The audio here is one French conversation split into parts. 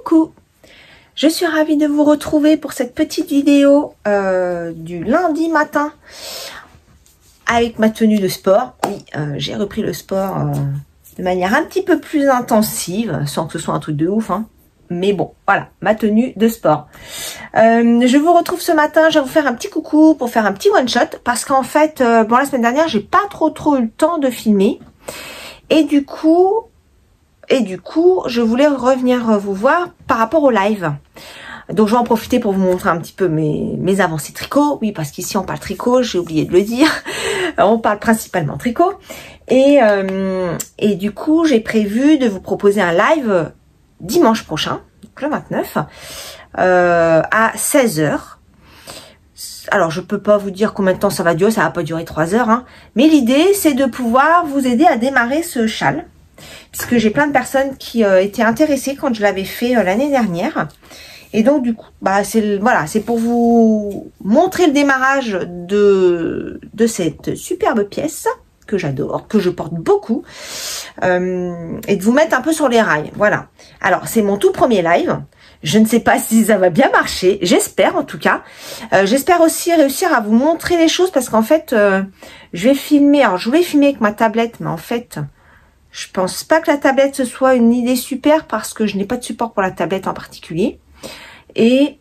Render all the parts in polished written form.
Coucou, je suis ravie de vous retrouver pour cette petite vidéo du lundi matin avec ma tenue de sport. Oui, j'ai repris le sport de manière un petit peu plus intensive, sans que ce soit un truc de ouf, hein. Mais bon, voilà, ma tenue de sport. Je vous retrouve ce matin, je vais vous faire un petit coucou pour faire un petit one shot, parce qu'en fait, bon, la semaine dernière, j'ai pas trop eu le temps de filmer. Et du coup, je voulais revenir vous voir par rapport au live. Donc, je vais en profiter pour vous montrer un petit peu mes avancées tricot. Oui, parce qu'ici, on parle tricot, j'ai oublié de le dire. On parle principalement tricot. Et du coup, j'ai prévu de vous proposer un live dimanche prochain, donc le 29, à 16 h. Alors, je peux pas vous dire combien de temps ça va durer, ça va pas durer 3 heures, hein. Mais l'idée, c'est de pouvoir vous aider à démarrer ce châle, puisque j'ai plein de personnes qui étaient intéressées quand je l'avais fait l'année dernière. Et donc, du coup, bah, c'est pour vous montrer le démarrage de cette superbe pièce que j'adore, que je porte beaucoup, et de vous mettre un peu sur les rails. Voilà. Alors, c'est mon tout premier live. Je ne sais pas si ça va bien marcher. J'espère, en tout cas. J'espère aussi réussir à vous montrer les choses, parce qu'en fait, je vais filmer. Alors, je voulais filmer avec ma tablette, mais en fait, je pense pas que la tablette ce soit une idée super, parce que je n'ai pas de support pour la tablette en particulier. Et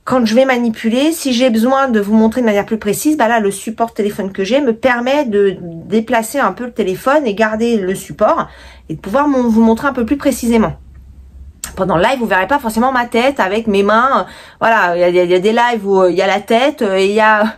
quand je vais manipuler, si j'ai besoin de vous montrer de manière plus précise, bah là, le support téléphone que j'ai me permet de déplacer un peu le téléphone et garder le support et de pouvoir vous montrer un peu plus précisément. Pendant le live, vous verrez pas forcément ma tête avec mes mains. Voilà, il y a des lives où il y a la tête et il y a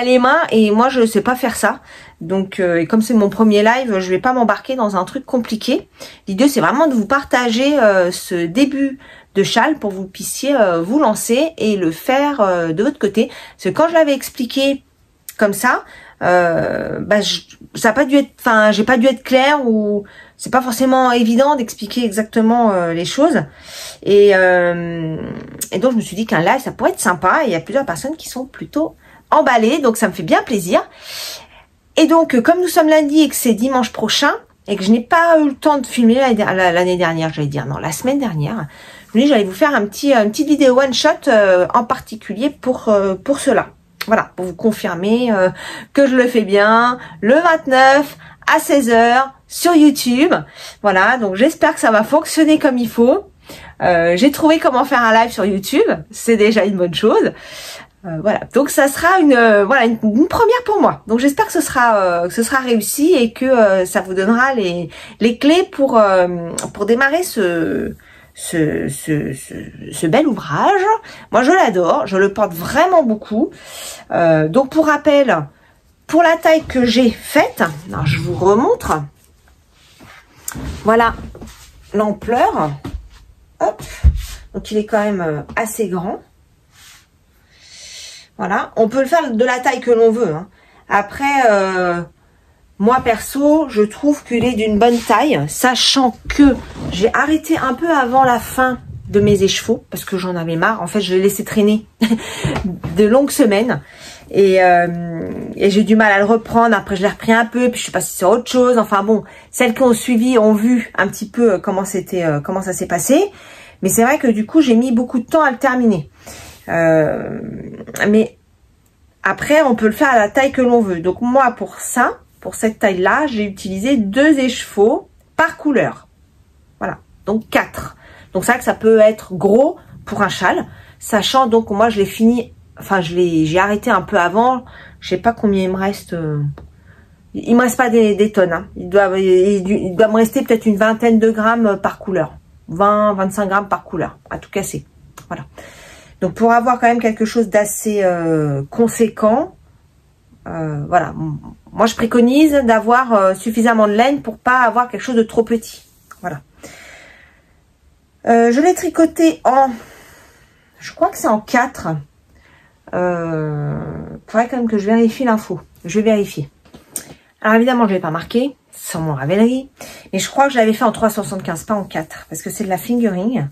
les mains, et moi je sais pas faire ça. Donc, et comme c'est mon premier live, je vais pas m'embarquer dans un truc compliqué. L'idée, c'est vraiment de vous partager ce début de châle pour que vous puissiez vous lancer et le faire de votre côté. Parce que quand je l'avais expliqué comme ça, bah, ça a pas dû être, enfin, j'ai pas dû être claire, ou c'est pas forcément évident d'expliquer exactement les choses. Et donc je me suis dit qu'un live, ça pourrait être sympa. Et il y a plusieurs personnes qui sont plutôt emballées, donc ça me fait bien plaisir. Et donc, comme nous sommes lundi et que c'est dimanche prochain, et que je n'ai pas eu le temps de filmer l'année dernière, j'allais dire, non, la semaine dernière, je me dis j'allais vous faire une petite vidéo one shot en particulier pour cela. Voilà, pour vous confirmer que je le fais bien, le 29 à 16 h sur YouTube. Voilà, donc j'espère que ça va fonctionner comme il faut. J'ai trouvé comment faire un live sur YouTube, c'est déjà une bonne chose. Voilà, donc ça sera une première pour moi. Donc j'espère que ce sera réussi, et que ça vous donnera les clés pour démarrer ce bel ouvrage. Moi, je l'adore, je le porte vraiment beaucoup. Donc, pour rappel, pour la taille que j'ai faite, alors je vous remontre. Voilà l'ampleur. Hop. Donc, il est quand même assez grand. Voilà. On peut le faire de la taille que l'on veut, hein. Après, moi, perso, je trouve qu'il est d'une bonne taille, sachant que j'ai arrêté un peu avant la fin de mes écheveaux, parce que j'en avais marre. En fait, je l'ai laissé traîner de longues semaines. Et j'ai du mal à le reprendre. Après, je l'ai repris un peu, puis je suis passée sur autre chose. Enfin bon, celles qui ont suivi ont vu un petit peu comment ça s'est passé. Mais c'est vrai que du coup, j'ai mis beaucoup de temps à le terminer. Mais après, on peut le faire à la taille que l'on veut. Donc moi, pour cette taille-là, j'ai utilisé 2 écheveaux par couleur. Voilà, donc 4. Donc c'est vrai que ça peut être gros pour un châle, sachant donc moi je l'ai fini, enfin j'ai arrêté un peu avant. Je sais pas combien il me reste. Il me reste pas des tonnes, hein. Il doit me rester peut-être une vingtaine de grammes par couleur, 20-25 grammes par couleur, à tout casser. Voilà. Donc pour avoir quand même quelque chose d'assez conséquent, voilà. Moi je préconise d'avoir suffisamment de laine pour pas avoir quelque chose de trop petit. Voilà. Je l'ai tricoté je crois que c'est en 4. Faudrait quand même que je vérifie l'info. Je vais vérifier. Alors évidemment, je ne l'ai pas marqué, sans mon Ravelry. Mais je crois que je l'avais fait en 3,75, pas en 4. Parce que c'est de la fingering.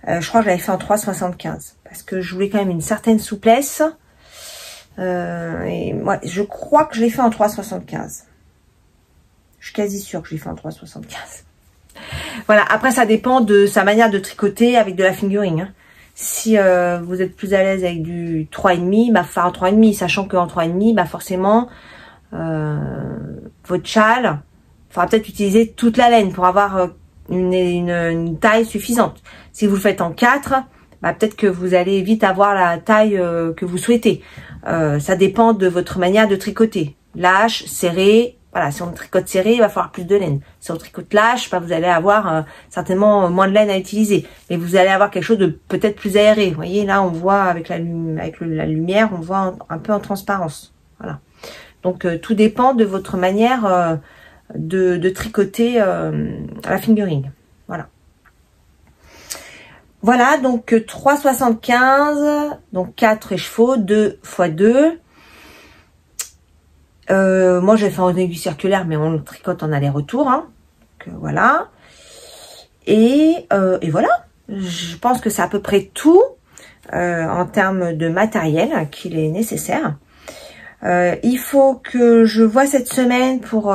Je crois que je l'avais fait en 3,75. Parce que je voulais quand même une certaine souplesse. Et ouais, je crois que je l'ai fait en 3,75. Je suis quasi sûre que je l'ai fait en 3,75. Voilà, après ça dépend de sa manière de tricoter avec de la fingering. Hein. Si vous êtes plus à l'aise avec du 3,5, bah faire un 3,5, sachant qu'en 3,5, bah forcément, votre châle, il faudra peut-être utiliser toute la laine pour avoir une taille suffisante. Si vous le faites en 4, bah peut-être que vous allez vite avoir la taille que vous souhaitez. Ça dépend de votre manière de tricoter. Lâche, serré. Voilà, si on tricote serré, il va falloir plus de laine. Si on tricote lâche, bah, vous allez avoir certainement moins de laine à utiliser. Mais vous allez avoir quelque chose de peut-être plus aéré. Vous voyez, là, on voit avec la lumière, on voit un peu en transparence. Voilà. Donc, tout dépend de votre manière de tricoter la fingering. Voilà. Voilà, donc 3,75, donc 4 écheveaux, 2 x 2. Moi j'ai fait en aiguille circulaire, mais on le tricote en aller-retour, hein. Donc, voilà. Et voilà. Je pense que c'est à peu près tout en termes de matériel qu'il est nécessaire. Il faut que je vois cette semaine pour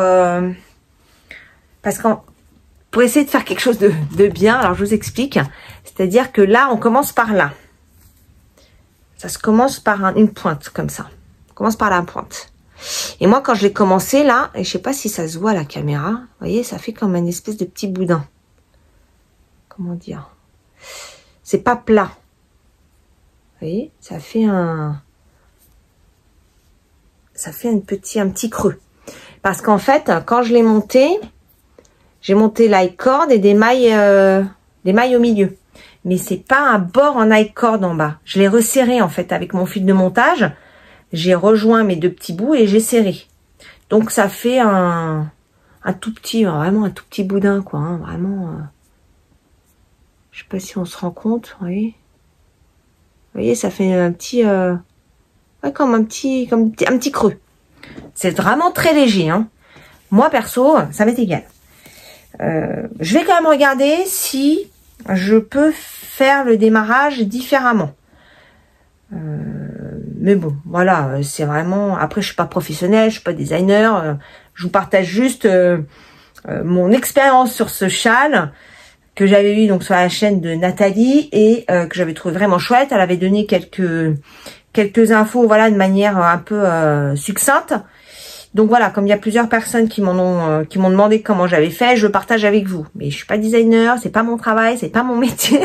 pour essayer de faire quelque chose de bien. Alors je vous explique. C'est-à-dire que là, on commence par là. Ça se commence par une pointe comme ça. On commence par la pointe. Et moi, quand je l'ai commencé là, et je sais pas si ça se voit à la caméra, vous voyez, ça fait comme une espèce de petit boudin. Comment dire? C'est pas plat. Vous voyez, ça fait un petit creux. Parce qu'en fait, quand je l'ai monté, j'ai monté l'high cord et des mailles au milieu. Mais c'est pas un bord en high cord en bas. Je l'ai resserré en fait avec mon fil de montage. J'ai rejoint mes deux petits bouts et j'ai serré. Donc ça fait un tout petit, vraiment un tout petit boudin quoi. Hein, vraiment. Je sais pas si on se rend compte. Vous voyez, ça fait un petit, comme un petit creux. C'est vraiment très léger. Hein. Moi perso, ça m'est égal. Je vais quand même regarder si je peux faire le démarrage différemment. Mais bon, voilà, c'est vraiment... Après, je suis pas professionnelle, je suis pas designer. Je vous partage juste mon expérience sur ce châle que j'avais vu donc sur la chaîne de Nathalie et que j'avais trouvé vraiment chouette. Elle avait donné quelques infos, voilà, de manière un peu succincte. Donc voilà, comme il y a plusieurs personnes qui m'ont demandé comment j'avais fait, je partage avec vous. Mais je suis pas designer, c'est pas mon travail, c'est pas mon métier.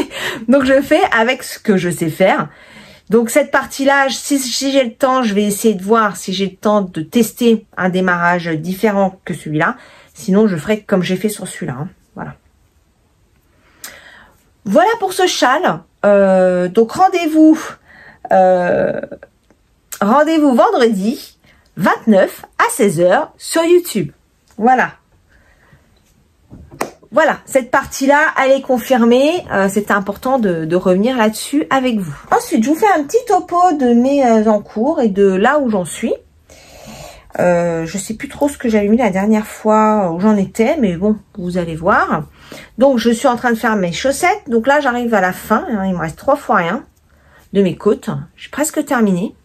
Donc je fais avec ce que je sais faire. Donc cette partie-là, si j'ai le temps, je vais essayer de voir si j'ai le temps de tester un démarrage différent que celui-là. Sinon, je ferai comme j'ai fait sur celui-là. Hein. Voilà. Voilà pour ce châle. Donc rendez-vous vendredi 29 à 16 h sur YouTube. Voilà. Voilà, cette partie-là, elle est confirmée. C'était important de revenir là-dessus avec vous. Ensuite, je vous fais un petit topo de mes encours et de là où j'en suis. Je sais plus trop ce que j'avais mis la dernière fois où j'en étais, mais bon, vous allez voir. Donc, je suis en train de faire mes chaussettes. Donc là, j'arrive à la fin. Hein, il me reste 3 fois rien de mes côtes. J'ai presque terminé.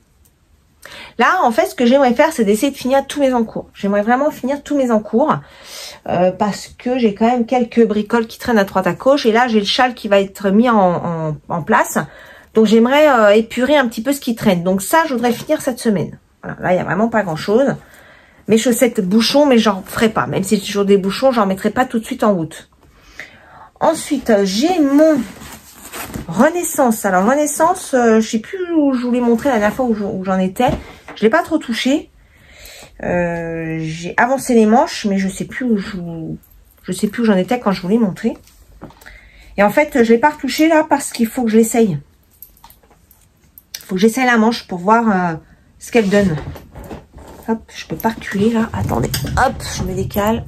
Là, en fait, ce que j'aimerais faire, c'est d'essayer de finir tous mes encours. J'aimerais vraiment finir tous mes encours parce que j'ai quand même quelques bricoles qui traînent à droite à gauche. Et là, j'ai le châle qui va être mis en place. Donc, j'aimerais épurer un petit peu ce qui traîne. Donc, ça, je voudrais finir cette semaine. Voilà, là, il n'y a vraiment pas grand-chose. Mes chaussettes bouchons, mais j'en ferai pas. Même si j'ai toujours des bouchons, j'en mettrai pas tout de suite en route. Ensuite, j'ai mon Renaissance. Alors, Renaissance, je sais plus où je vous l'ai montré la dernière fois où j'en étais. Je l'ai pas trop touché. J'ai avancé les manches, mais je sais plus où j'en étais quand je vous l'ai montré. Et en fait, je l'ai pas retouché là parce qu'il faut que je l'essaye. Il faut que j'essaye la manche pour voir ce qu'elle donne. Hop, je peux pas reculer là. Attendez. Hop, je me décale.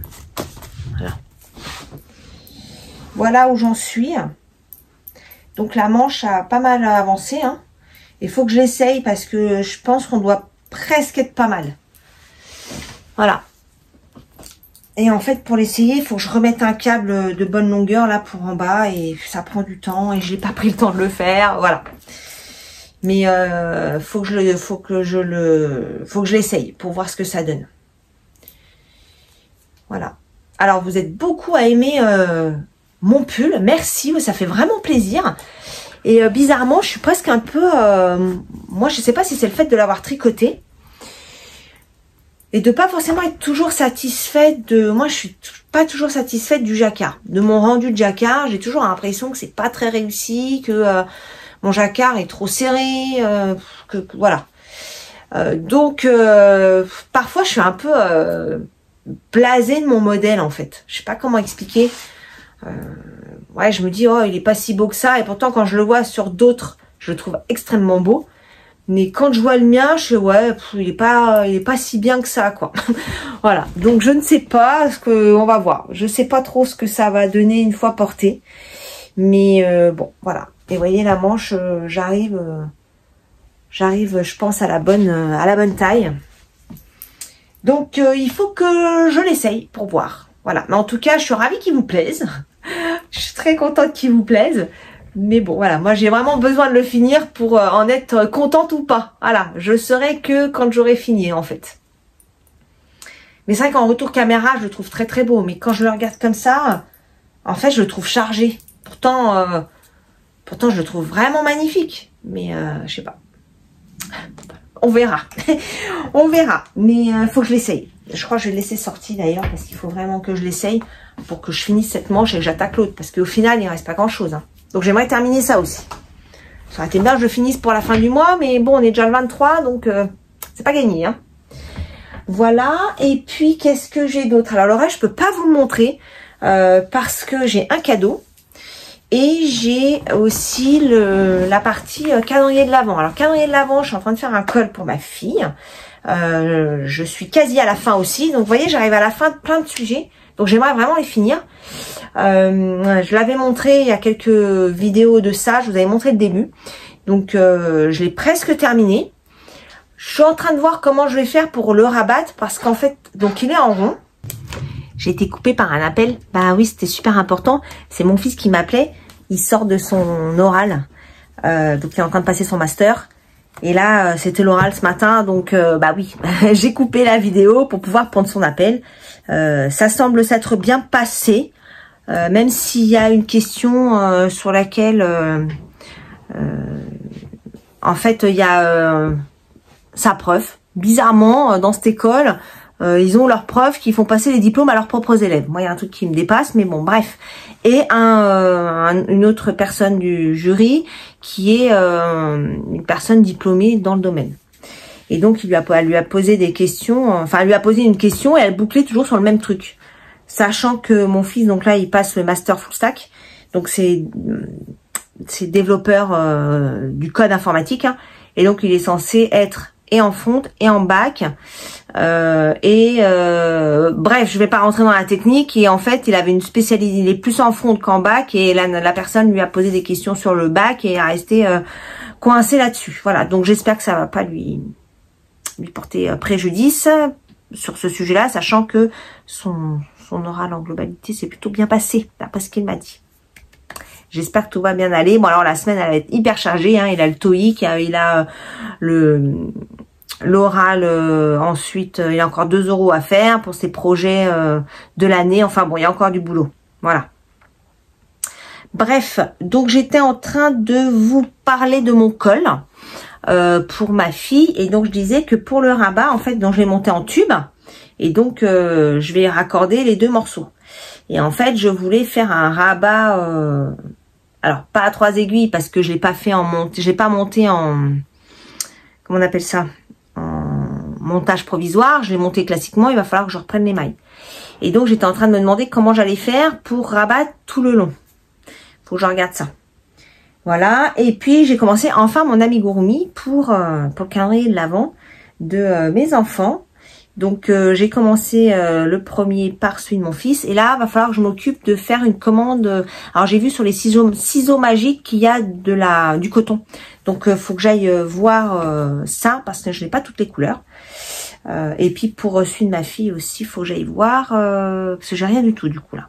Voilà. Voilà où j'en suis. Donc la manche a pas mal avancé. Hein. Il faut que je l'essaye parce que je pense qu'on doit presque être pas mal. Voilà. Et en fait, pour l'essayer, il faut que je remette un câble de bonne longueur là pour en bas. Et ça prend du temps et j'ai pas pris le temps de le faire. Voilà. Mais faut que je l'essaye pour voir ce que ça donne. Voilà. Alors, vous êtes beaucoup à aimer mon pull. Merci, ça fait vraiment plaisir. Et bizarrement, je suis presque un peu... moi, je sais pas si c'est le fait de l'avoir tricoté. Et de pas forcément être toujours satisfaite de... Moi, je suis pas toujours satisfaite du jacquard. De mon rendu de jacquard, j'ai toujours l'impression que c'est pas très réussi, que mon jacquard est trop serré, voilà. Donc, parfois, je suis un peu blasée de mon modèle, en fait. Je sais pas comment expliquer. Ouais, je me dis, oh, il est pas si beau que ça. Et pourtant, quand je le vois sur d'autres, je le trouve extrêmement beau. Mais quand je vois le mien, je suis, ouais, il est pas si bien que ça, quoi. Voilà. Donc, je ne sais pas on va voir. Je sais pas trop ce que ça va donner une fois porté. Mais, bon, voilà. Et vous voyez, la manche, j'arrive, je pense, à la bonne taille. Donc, il faut que je l'essaye pour voir. Voilà. Mais en tout cas, je suis ravie qu'il vous plaise. Je suis très contente qu'il vous plaise. Mais bon, voilà. Moi, j'ai vraiment besoin de le finir pour en être contente ou pas. Voilà. Je saurai que quand j'aurai fini, en fait. Mais c'est vrai qu'en retour caméra, je le trouve très, très beau. Mais quand je le regarde comme ça, en fait, je le trouve chargé. Pourtant, je le trouve vraiment magnifique. Mais, je sais pas. On verra. On verra. Mais faut que je l'essaye. Je crois que je vais le laisser sortir d'ailleurs parce qu'il faut vraiment que je l'essaye pour que je finisse cette manche et que j'attaque l'autre. Parce qu'au final, il ne reste pas grand-chose. Hein. Donc j'aimerais terminer ça aussi. Ça aurait été bien que je le finisse pour la fin du mois. Mais bon, on est déjà le 23. Donc c'est pas gagné. Hein. Voilà. Et puis, qu'est-ce que j'ai d'autre? Alors le reste, je peux pas vous le montrer parce que j'ai un cadeau. Et j'ai aussi la partie calendrier de l'Avent. Alors calendrier de l'Avent, je suis en train de faire un col pour ma fille. Je suis quasi à la fin aussi. Donc vous voyez, j'arrive à la fin de plein de sujets. Donc j'aimerais vraiment les finir. Je l'avais montré il y a quelques vidéos de ça. Je vous avais montré le début. Donc je l'ai presque terminé. Je suis en train de voir comment je vais faire pour le rabattre. Parce qu'en fait, donc il est en rond. J'ai été coupée par un appel. Bah oui, c'était super important. C'est mon fils qui m'appelait. Il sort de son oral. Donc, il est en train de passer son master. Et là, c'était l'oral ce matin. Donc, bah oui, j'ai coupé la vidéo pour pouvoir prendre son appel. Ça semble s'être bien passé. Même s'il y a une question sur laquelle... en fait, il y a sa prof. Bizarrement, dans cette école... ils ont leurs profs qui font passer les diplômes à leurs propres élèves. Moi, il y a un truc qui me dépasse, mais bon, bref. Et une autre personne du jury qui est une personne diplômée dans le domaine. Et donc, elle lui a posé des questions, enfin, elle lui a posé une question et elle bouclait toujours sur le même truc. Sachant que mon fils, donc là, il passe le master full stack. Donc, c'est développeur du code informatique. Hein, et donc, il est censé être et en front et en back. Bref, je vais pas rentrer dans la technique. Et en fait, il avait une spécialité, il est plus en front qu'en back. Et la personne lui a posé des questions sur le back et a resté coincé là-dessus. Voilà, donc j'espère que ça va pas lui porter préjudice sur ce sujet-là, sachant que son oral en globalité s'est plutôt bien passé, d'après ce qu'il m'a dit. J'espère que tout va bien aller. Bon, alors la semaine, elle va être hyper chargée. Hein. Il a le TOEIC, il a l'oral. Ensuite, il a encore 2 € à faire pour ses projets de l'année. Enfin bon, il y a encore du boulot. Voilà. Bref, donc j'étais en train de vous parler de mon col pour ma fille. Et donc, je disais que pour le rabat, en fait, donc je l'ai monté en tube. Et donc, je vais raccorder les 2 morceaux. Et en fait, je voulais faire un rabat... alors, pas à 3 aiguilles parce que je l'ai pas fait en monté, j'ai pas monté en, comment on appelle ça, en montage provisoire. Je l'ai monté classiquement. Il va falloir que je reprenne les mailles. Et donc, j'étais en train de me demander comment j'allais faire pour rabattre tout le long. Faut que je regarde ça. Voilà. Et puis, j'ai commencé enfin mon amigurumi pour le calendrier de l'Avent de mes enfants. Donc, j'ai commencé le premier par celui de mon fils. Et là, va falloir que je m'occupe de faire une commande. Alors, j'ai vu sur les ciseaux magiques qu'il y a du coton. Donc, faut que j'aille voir ça parce que je n'ai pas toutes les couleurs. Et puis, pour celui de ma fille aussi, faut que j'aille voir parce que j'ai rien du tout du coup là.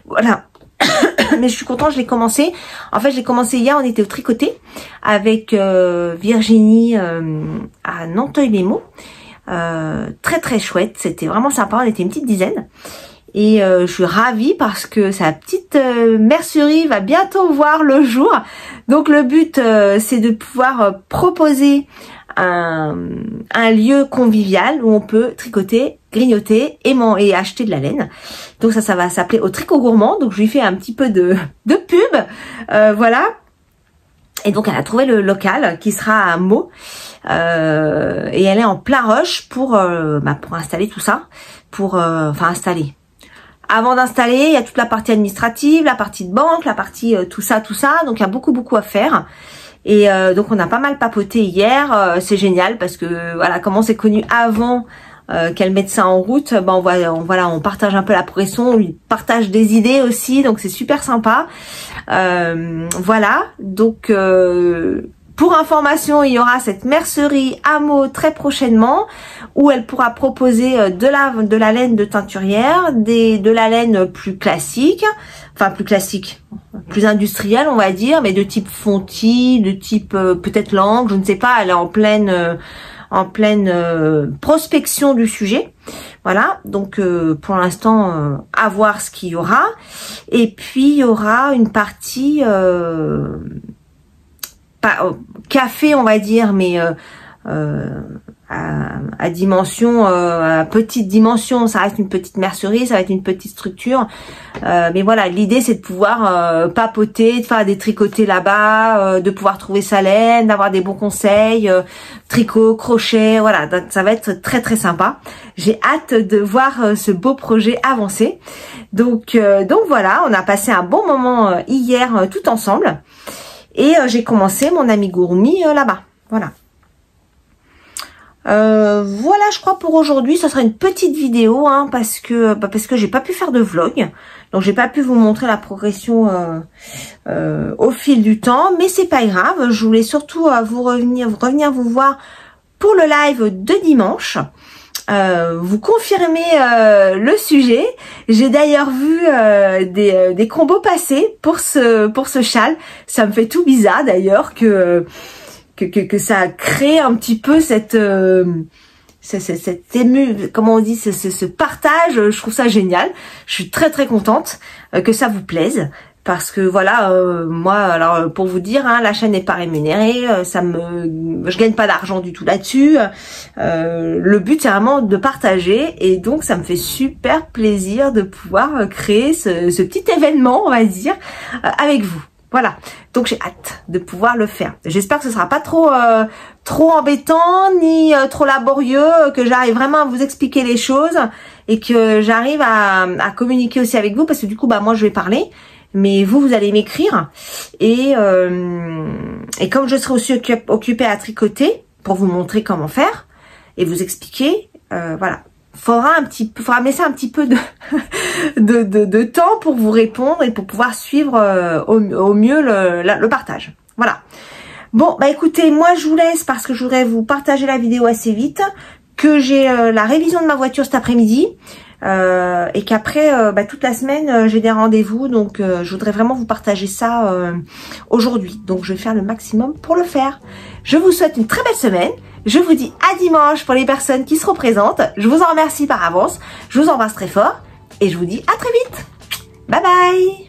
Voilà. Mais je suis contente, je l'ai commencé. En fait, j'ai commencé hier, on était au tricoté avec Virginie à Nanteuil-les-Maux. Très très chouette, c'était vraiment sympa, on était une petite dizaine Et je suis ravie parce que sa petite mercerie va bientôt voir le jour. Donc le but c'est de pouvoir proposer un lieu convivial où on peut tricoter, grignoter et acheter de la laine. Donc ça va s'appeler Au Tricot Gourmand. Donc je lui fais un petit peu de pub. Voilà. Et donc elle a trouvé le local qui sera à Meaux. Et elle est en plein rush pour installer tout ça. Installer. Avant d'installer, il y a toute la partie administrative, la partie de banque, la partie tout ça. Donc il y a beaucoup à faire. Et donc on a pas mal papoté hier. C'est génial parce que voilà, comme on s'est connus avant qu'elle mette ça en route, on partage un peu la progression, on lui partage des idées aussi, donc c'est super sympa. Voilà, donc pour information, il y aura cette mercerie à Meaux très prochainement où elle pourra proposer de la laine de teinturière, de la laine plus classique, plus industrielle on va dire, mais de type fonti, de type peut-être langue, je ne sais pas, elle est en pleine prospection du sujet. Voilà, donc pour l'instant, à voir ce qu'il y aura. Et puis, il y aura une partie café, on va dire, mais à dimension, à petite dimension. Ça reste une petite mercerie, ça va être une petite structure. Mais voilà, l'idée, c'est de pouvoir papoter, de faire des tricotés là-bas, de pouvoir trouver sa laine, d'avoir des bons conseils, tricot, crochet, voilà. Donc, ça va être très sympa. J'ai hâte de voir ce beau projet avancer. Donc voilà, on a passé un bon moment hier tout ensemble. Et j'ai commencé mon amigurumi là-bas. Voilà. Voilà, je crois pour aujourd'hui, ça sera une petite vidéo, hein, parce que j'ai pas pu faire de vlog, donc j'ai pas pu vous montrer la progression au fil du temps, mais c'est pas grave. Je voulais surtout revenir vous voir pour le live de dimanche. Vous confirmez le sujet. J'ai d'ailleurs vu des combos passer pour ce châle. Ça me fait tout bizarre d'ailleurs que ça crée un petit peu cette comment on dit, ce partage. Je trouve ça génial. Je suis très contente que ça vous plaise. Parce que voilà, moi, alors pour vous dire, hein, la chaîne n'est pas rémunérée, je gagne pas d'argent du tout là-dessus. Le but c'est vraiment de partager et donc ça me fait super plaisir de pouvoir créer ce petit événement, on va dire, avec vous. Voilà, donc j'ai hâte de pouvoir le faire. J'espère que ce sera pas trop embêtant ni trop laborieux, que j'arrive vraiment à vous expliquer les choses et que j'arrive à communiquer aussi avec vous parce que du coup, moi je vais parler. Mais vous allez m'écrire et comme je serai aussi occupée à tricoter pour vous montrer comment faire et vous expliquer, voilà, faudra me laisser un petit peu de temps pour vous répondre et pour pouvoir suivre au mieux le partage. Voilà. Bon, écoutez, moi je vous laisse parce que je voudrais vous partager la vidéo assez vite, que j'ai la révision de ma voiture cet après-midi. Et qu'après toute la semaine j'ai des rendez-vous, donc je voudrais vraiment vous partager ça aujourd'hui, donc je vais faire le maximum pour le faire. Je vous souhaite une très belle semaine, je vous dis à dimanche pour les personnes qui seront présentes, je vous en remercie par avance, je vous embrasse très fort et je vous dis à très vite, bye bye.